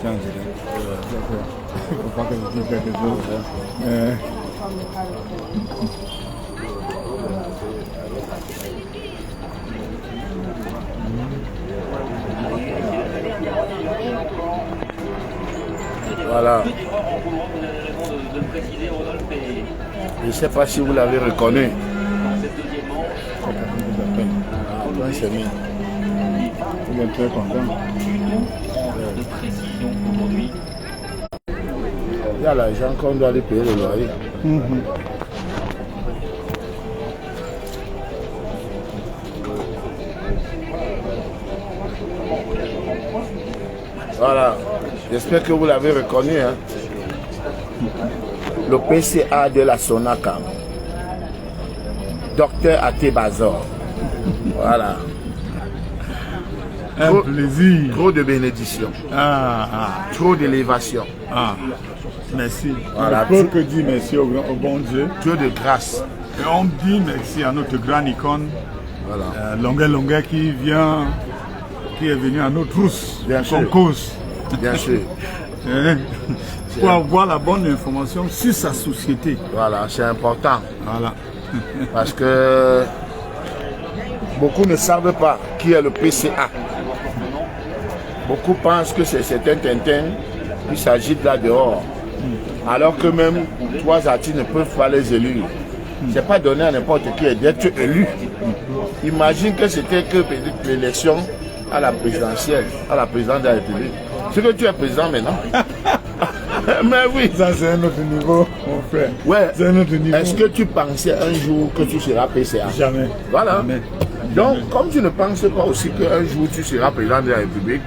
entretien en direct. Il ne faut pas que je dise quelque chose. Voilà. Je ne sais pas si vous l'avez reconnu. Ah, c'est bien. Il est très content. Il y a l'argent qu'on doit aller payer le loyer. Voilà. J'espère que vous l'avez reconnu. Hein. Le PCA de la Sonaca. Docteur Atebazor. Voilà. Un plaisir. Trop de bénédictions. Trop d'élévation. Merci. Voilà. On ne peut que dire merci au bon Dieu. Trop de grâce. Et on dit merci à notre grande icône, voilà. Longuet qui est venu à notre rousse. Bien sûr. Cause. Bien sûr. Pour avoir la bonne information sur sa société. Voilà, c'est important. Voilà. Parce que beaucoup ne savent pas qui est le PCA. Beaucoup pensent que c'est un Tintin qui s'agite là dehors. Alors que même 3 artistes ne peuvent pas les élire. Ce n'est pas donné à n'importe qui d'être élu. Imagine que c'était que l'élection à la présidentielle, à la présidente de la République. C'est que tu es président maintenant. Mais oui. Ça c'est un autre niveau, mon frère. Ouais. C'est un autre niveau. Est-ce que tu pensais un jour que tu seras PCA? Jamais. Voilà. Jamais. Donc, comme tu ne penses pas aussi qu'un jour tu seras président de la République,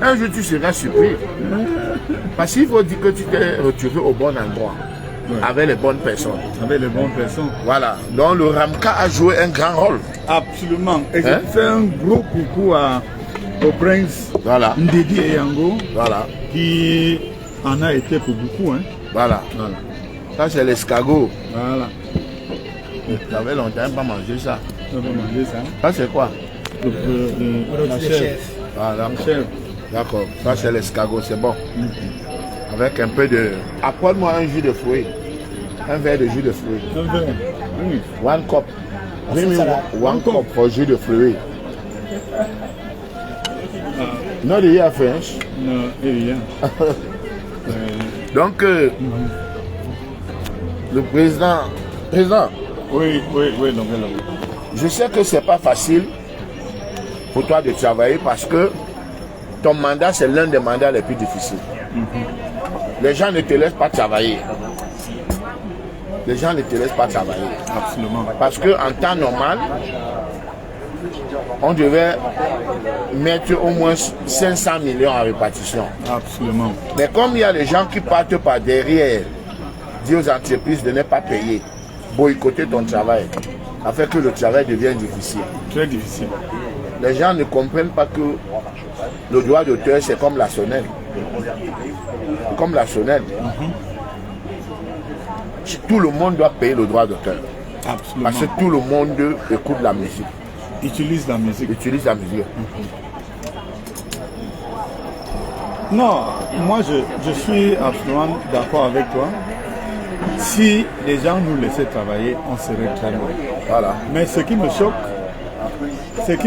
un jour tu seras surpris. Parce qu'il faut dire que tu t'es retrouvé au bon endroit, avec les bonnes personnes. Avec les bonnes personnes. Voilà. Donc, le Ramka a joué un grand rôle. Absolument. Et je fais un gros coucou au prince Ndedi Eyango, qui en a été pour beaucoup. Voilà. Ça, c'est l'escargot. Voilà. Ça fait longtemps pas manger ça. On va manger ça. Ça, c'est quoi? La chef. Ah, d'accord. Ça, c'est l'escargot, c'est bon. Avec un peu de... Apporte-moi un jus de fruits. Un verre de jus de fruits. Un verre. One cup. One cup for jus de fruits. Not the year French. Non, rien. Donc, le président... Oui, non. Je sais que c'est pas facile pour toi de travailler parce que ton mandat, c'est l'un des mandats les plus difficiles. Les gens ne te laissent pas travailler. Les gens ne te laissent pas travailler. Absolument. Parce qu'en temps normal, on devait mettre au moins 500 millions en répartition. Absolument. Mais comme il y a des gens qui partent par derrière, dire aux entreprises de ne pas payer, boycotter ton travail, ça fait que le travail devient difficile. Très difficile. Les gens ne comprennent pas que le droit d'auteur, c'est comme la sonnette. Comme la sonnette. Tout le monde doit payer le droit d'auteur. Absolument. Parce que tout le monde écoute la musique. Utilise la musique. Utilise la musique. Non, moi je suis absolument d'accord avec toi. Si les gens nous laissaient travailler, on serait très loin. Voilà. Mais ce qui me choque, c'est que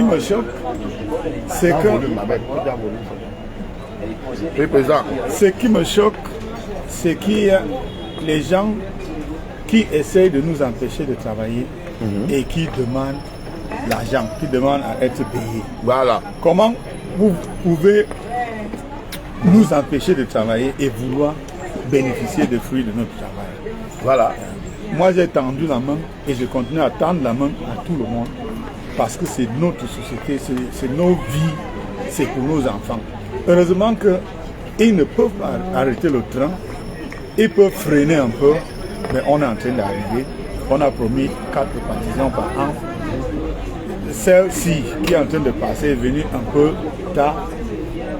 oui, président. Ce qui me choque, c'est qu'il y a les gens qui essayent de nous empêcher de travailler et qui demandent l'argent, qui demandent à être payés. Voilà. Comment vous pouvez nous empêcher de travailler et vouloir bénéficier des fruits de notre travail? Voilà. Moi, j'ai tendu la main et je continue à tendre la main à tout le monde parce que c'est notre société, c'est nos vies, c'est pour nos enfants. Heureusement qu'ils ne peuvent pas arrêter le train, ils peuvent freiner un peu, mais on est en train d'arriver. On a promis 4 répartitions par an. Celle-ci qui est en train de passer est venue un peu tard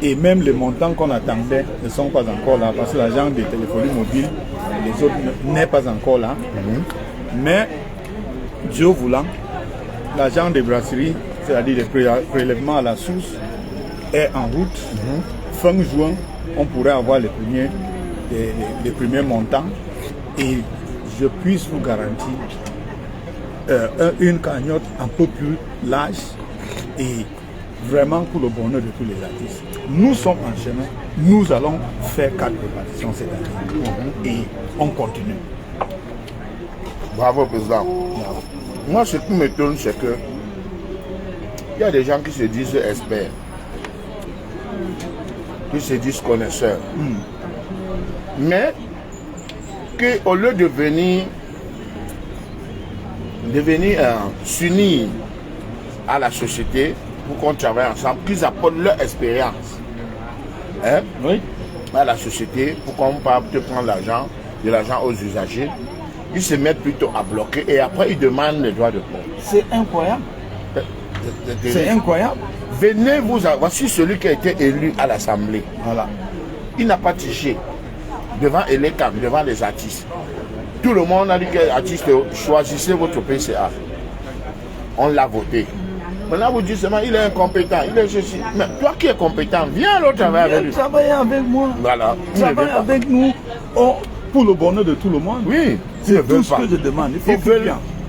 et même les montants qu'on attendait ne sont pas encore là parce que l'agent des téléphonie mobiles, les autres n'est pas encore là. Mais Dieu voulant, l'agent des brasseries, c'est-à-dire les prélèvements à la source, est en route. Fin juin, on pourrait avoir les premiers montants et je puisse vous garantir une cagnotte un peu plus large et vraiment pour le bonheur de tous les artistes. Nous sommes en chemin, nous allons faire 4 répartitions cette année et on continue. Bravo, président. Moi, ce qui m'étonne, c'est que il y a des gens qui se disent experts, qui se disent connaisseurs, mais qu'au lieu de venir s'unir à la société pour qu'on travaille ensemble, qu'ils apportent leur expérience à la société pour qu'on puisse prendre de l'argent aux usagers. Ils se mettent plutôt à bloquer et après ils demandent les droits de port. C'est incroyable. C'est incroyable. Venez voici celui qui a été élu à l'Assemblée. Voilà. Il n'a pas triché devant Elecam, devant les artistes. Tout le monde a dit que les artistes choisissez votre PCA. On l'a voté. Maintenant vous dites seulement il est incompétent, il est ceci. Mais toi qui es compétent, viens alors travailler avec lui. Travailler avec moi. Voilà. Travailler avec nous pour le bonheur de tout le monde. Oui. C'est tout ce que je demande.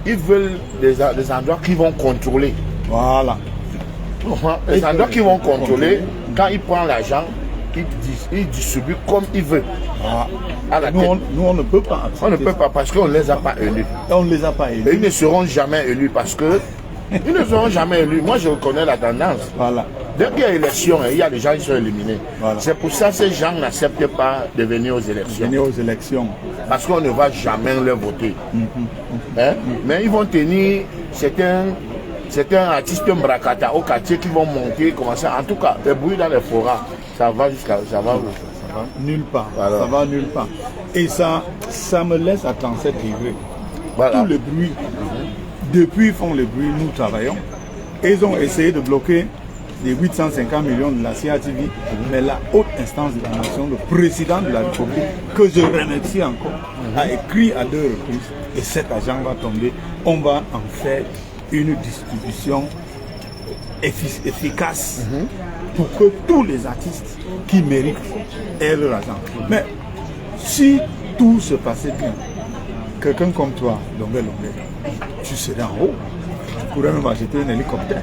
Ils veulent des endroits qui vont contrôler. Voilà. Les endroits qui vont contrôler, quand ils prennent l'argent, ils distribuent comme ils veulent. À la nous, on ne peut pas. On ne peut pas parce qu'on ne les a pas élus. On ne les a pas élus. Et ils ne seront jamais élus parce que ils ne seront jamais élus. Moi, je reconnais la tendance. Voilà. Dès qu'il y a élection, il y a des gens qui sont éliminés. Voilà. C'est pour ça que ces gens n'acceptent pas de venir aux élections. Venir aux élections. Parce qu'on ne va jamais les voter. Mais ils vont tenir certains artistes bracata au quartier qui vont monter, commencer. En tout cas, les bruits dans les forats, ça va jusqu'à. Ça va nulle part. Voilà. Ça va nulle part. Et ça me laisse à 37 degrés. Voilà. Tout le bruit. Depuis ils font le bruit, nous travaillons. Et ils ont essayé de bloquer les 850 millions de la CATV, mais la haute instance de la nation, le président de la République, que je remercie encore, a écrit à 2 reprises, et cet argent va tomber, on va en faire une distribution efficace pour que tous les artistes qui méritent aient leur argent. Mais si tout se passait bien, quelqu'un comme toi, Longé, tu serais en haut. Tu pourrais même acheter un hélicoptère.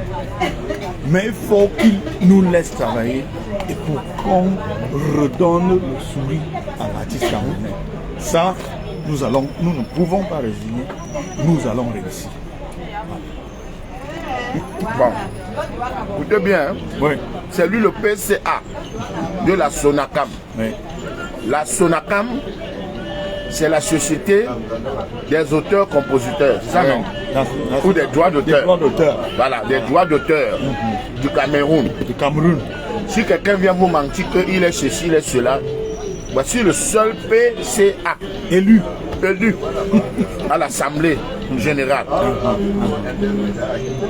Mais il faut qu'il nous laisse travailler et pour qu'on redonne le sourire à l'artiste camerounais. Ça, nous ne pouvons pas résigner. Nous allons réussir. Bon, écoutez bien, oui. C'est lui le PCA de la Sonacam. Oui. La Sonacam, c'est la société des auteurs-compositeurs, c'est ça non? Ou des droits d'auteur. Voilà, des droits d'auteur du Cameroun. Du Cameroun. Si quelqu'un vient vous mentir qu'il est ceci, il est cela, voici le seul PCA élu à l'Assemblée générale.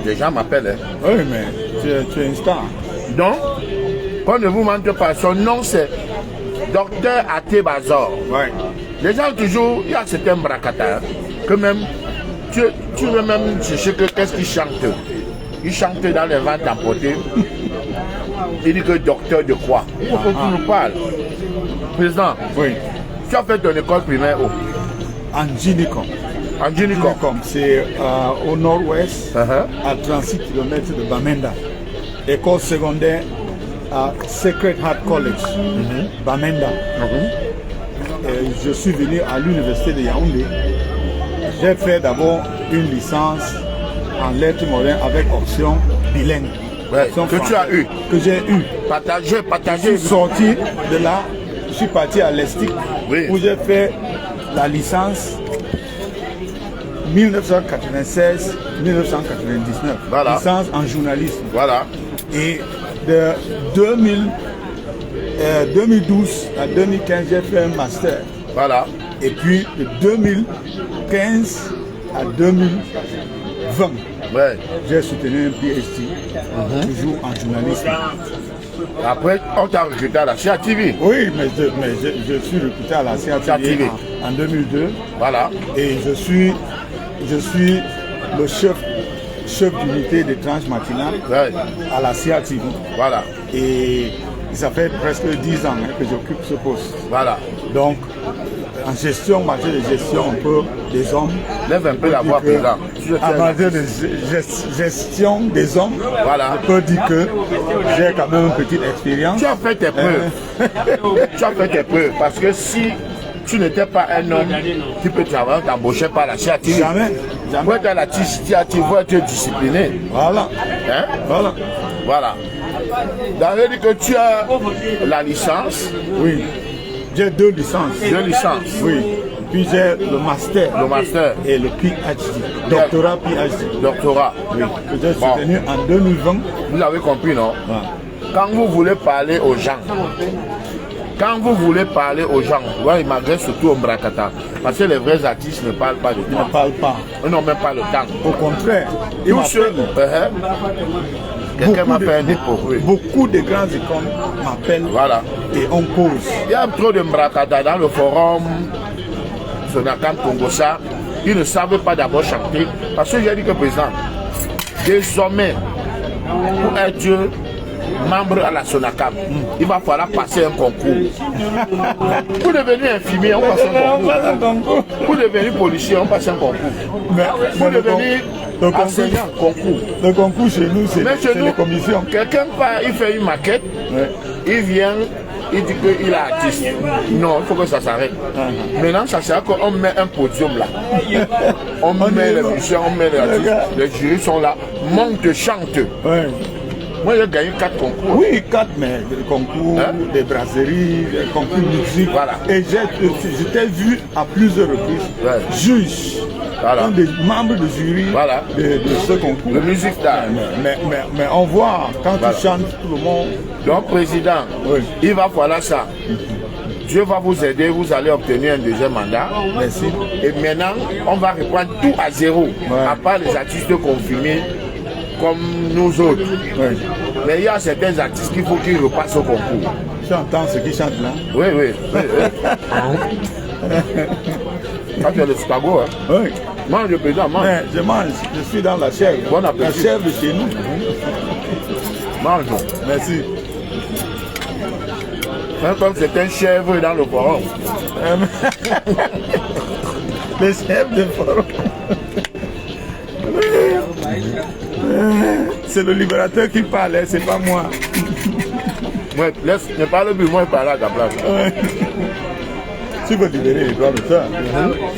Les gens m'appellent. Oui, mais tu es une star. Donc, qu'on ne vous mente pas, son nom c'est Docteur Até Bazor. Ouais. Les gens toujours, il y a certains bracata que même, tu veux même chercher qu'est-ce qu'il chante. Il chante dans les ventes emportées. Il dit que docteur de quoi? Il faut que tu nous parles. Président, oui. Tu as fait ton école primaire où? En Ginicom. En Ginicom. C'est au nord-ouest, à 36 km de Bamenda. École secondaire à Sacred Heart College, Bamenda. Et je suis venu à l'université de Yaoundé. J'ai fait d'abord une licence en lettres modernes avec option bilingue. Ouais, que tu as eu. Que j'ai eu. Partagé. Je suis sorti de là, je suis parti à l'Estic, où j'ai fait la licence 1996-1999. Voilà. Licence en journalisme. Voilà. Et de 2012 à 2015, j'ai fait un master. Voilà. Et puis de 2015 à 2020, j'ai soutenu un PhD, toujours en journalisme. Après, on t'a recruté à la CATV. Oui, mais je suis recruté à la CATV en 2002. Voilà. Et je suis le chef d'unité des tranches matinales à la CATV. Voilà. Et ça fait presque 10 ans que j'occupe ce poste. Voilà. Donc, en gestion, matière de gestion, un peu des hommes. Lève un peu la voix, président. En matière de gestion des hommes, voilà. Je peux dire que j'ai quand même une petite expérience. Tu as fait tes preuves. Tu as fait tes preuves. Parce que si tu n'étais pas un homme qui peut travailler, t'embaucher par la CIATI. Jamais. Pour être à la CIATI, il faut être discipliné. Voilà. Hein? Voilà. Voilà. Ça veut dire que tu as la licence. Oui. J'ai 2 licences. 2 licences. Oui. Puis j'ai le master. Le master. Et le PhD. Doctorat PhD. Doctorat. Oui. Que j'ai soutenu en 2020. Vous avez compris, non? Voilà. Quand vous voulez parler aux gens, ouais, il m'agresse surtout au Mbrakata. Parce que les vrais artistes ne parlent pas de temps. Ils ne parlent pas. Ils n'ont même pas le temps. Au contraire, ils m'appellent. Quelqu'un m'a fait un dépôt. Oui. Beaucoup de grands icônes m'appellent. Voilà. Et on cause. Il y a trop de Mbrakata dans le forum Sonakam Congosa. Ils ne savent pas d'abord chanter. Parce que j'ai dit que président, désormais, pour être membre à la Sonakam, il va falloir passer un concours. Pour devenir infirmier, on passe un concours. Pour devenir policier, on passe un concours. Pour devenir enseignant, concours. Le concours chez nous, c'est les commissions. Quelqu'un part, il fait une maquette, il vient, il dit qu'il est artiste. Non, il faut que ça s'arrête. Maintenant, ça sert qu'on met un podium là. On met les musiciens, on met les artistes. Les jurys sont là, montent, chantent. Moi, j'ai gagné 4 concours. Oui, 4, mais des concours, des brasseries, des concours de musique. Voilà. Et j'étais vu à plusieurs reprises, juge, un des membres du jury de ce concours. De musique d'art. Mais on voit, quand tu chantes, tout le monde... Donc, président, il va falloir ça. Dieu va vous aider, vous allez obtenir un deuxième mandat. Merci. Et maintenant, on va reprendre tout à zéro, à part les artistes confirmés comme nous autres. Mais il y a certains artistes qu'il faut qu'ils repassent au concours. Tu entends ceux qui chantent là? Oui. Quand tu as le Chicago, hein? Oui. Mange, président, mange. Mais je mange, je suis dans la chèvre. Bon appétit. La chèvre de chez nous. Mange. Merci. Même comme c'est un chèvre dans le forum. Les chèvres de forum. C'est le libérateur qui parle, c'est pas moi. Ouais, laisse, ne parle plus, moi je parle à ta place. Tu veux libérer les droits d'auteur.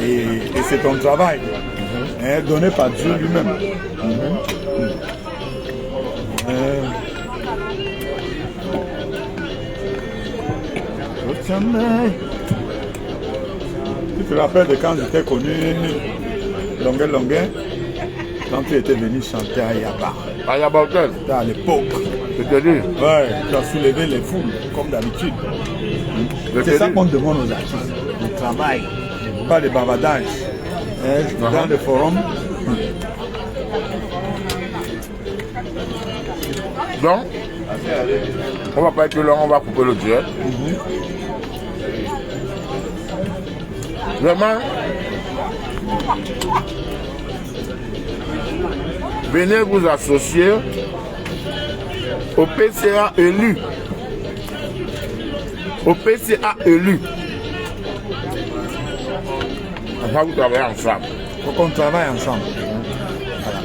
Et c'est ton travail, donné par Dieu lui-même. Tu te rappelles de quand j'étais connu, Longuet, quand tu étais venu chanter à Yaba. À Yaba Hotel. À l'époque. Je te dis. Ouais, tu as soulevé les foules, comme d'habitude. C'est ça qu'on demande aux artistes. Le travail, pas de bavardage. Dans le forum. Donc, on va pas être long, on va couper le direct. Vraiment, venez vous associer au PCA élu. Au PCA élu. On va vous travailler ensemble. Il faut qu'on travaille ensemble. Voilà.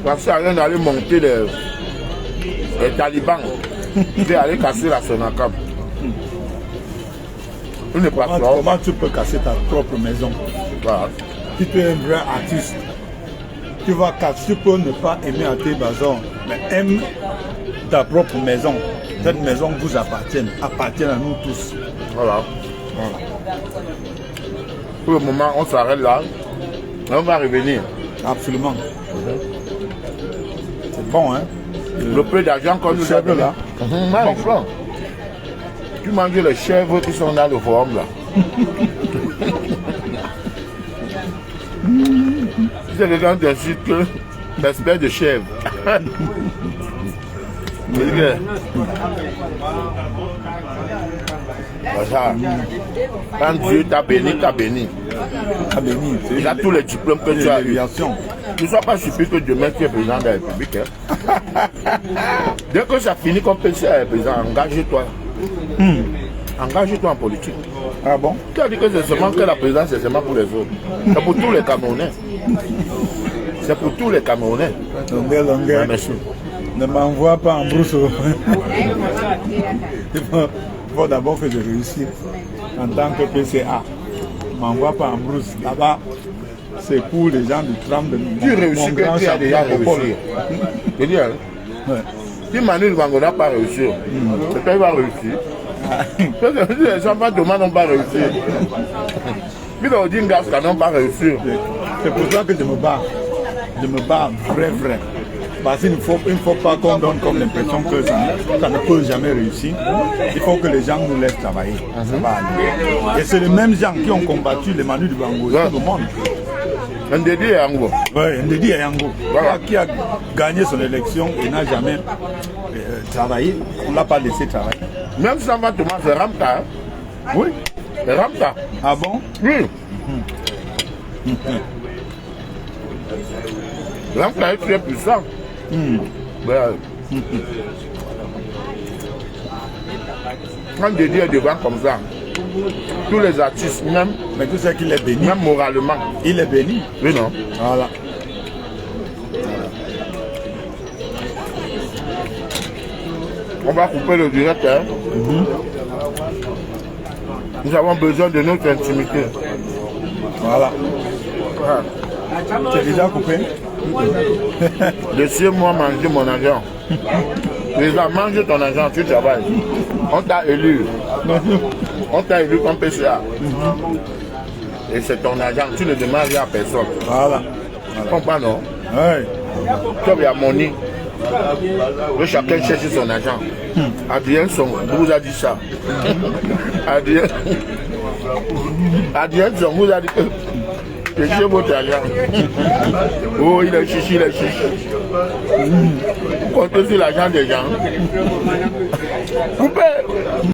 Parce que ça rien d'aller monter les talibans. Je vais aller casser la Sonakam. Comment tu peux casser ta propre maison? Voilà. Si tu es un vrai artiste, tu vas casser, tu peux ne pas aimer Athée Bazor, mais aime ta propre maison. Cette maison vous appartient à nous tous. Voilà. Pour le moment, on s'arrête là. On va revenir. Absolument. C'est bon, hein? Le peu d'argent qu'on nous a donné là. Bon. Tu manges les chèvres qui sont dans le forum là. C'est les gens t'insultent que l'espèce de chèvre. Voilà. Quand Dieu t'a béni, t'a béni. T'as béni. Il a tous les diplômes que tu as eu. ne sois pas surpris que demain tu es président de la République. Hein. Dès que ça finit comme PCA est président, engage-toi. Engage-toi en politique. Ah bon? Tu as dit que c'est seulement que la présidence, c'est seulement pour les autres. C'est pour tous les Camerounais. C'est pour tous les Camerounais. Longueur. Ah, merci. Ne m'envoie pas en brousse. Il faut d'abord que je réussisse en tant que PCA. Ne m'envoie pas en brousse. Là-bas, c'est pour les gens du tram de Tu réussis que tu as déjà réussi. Je dis, hein? Ouais. Si Manu Lubango n'a pas réussi, c'est qu'il va réussir. Parce que les enfants de Thomas n'ont pas réussi. Puis les Odingas n'ont pas réussi. C'est pour ça que je me bats. Je me bats vrai. Parce qu'il ne faut pas qu'on donne comme l'impression que ça ne peut jamais réussir. Il faut que les gens nous laissent travailler. Ça va aller. Et c'est les mêmes gens qui ont combattu les Manu Lubango dans tout le monde. Ndedi et Yango. Oui, Ndedi et Yango. Voilà. Qui a gagné son élection et n'a jamais travaillé. On ne l'a pas laissé travailler. Même si ça va Thomas, c'est Ramta. Hein? Oui. C'est Ramta. Ah bon? Oui. Ramta est très puissant. Quand Ndedi est devant comme ça, tous les artistes, même, mais tu sais qu'il est béni. Même moralement. Il est béni. Oui, non. Voilà. On va couper le direct. Hein? Nous avons besoin de notre intimité. Voilà. Tu es déjà coupé? Laissez-moi manger mon argent. Déjà, mange ton argent, tu travailles. On t'a élu. On t'a élu comme PCA. Et c'est ton argent, tu ne demandes rien à personne. Voilà. Tu comprends, non? Oui. Comme il y a money, que chacun cherche son argent. Adrien Son vous a dit ça. Adrien Son vous a dit que cherchez votre argent. Oh, il est chichi, il est chichi. Comptez sur l'argent des gens. Coupez.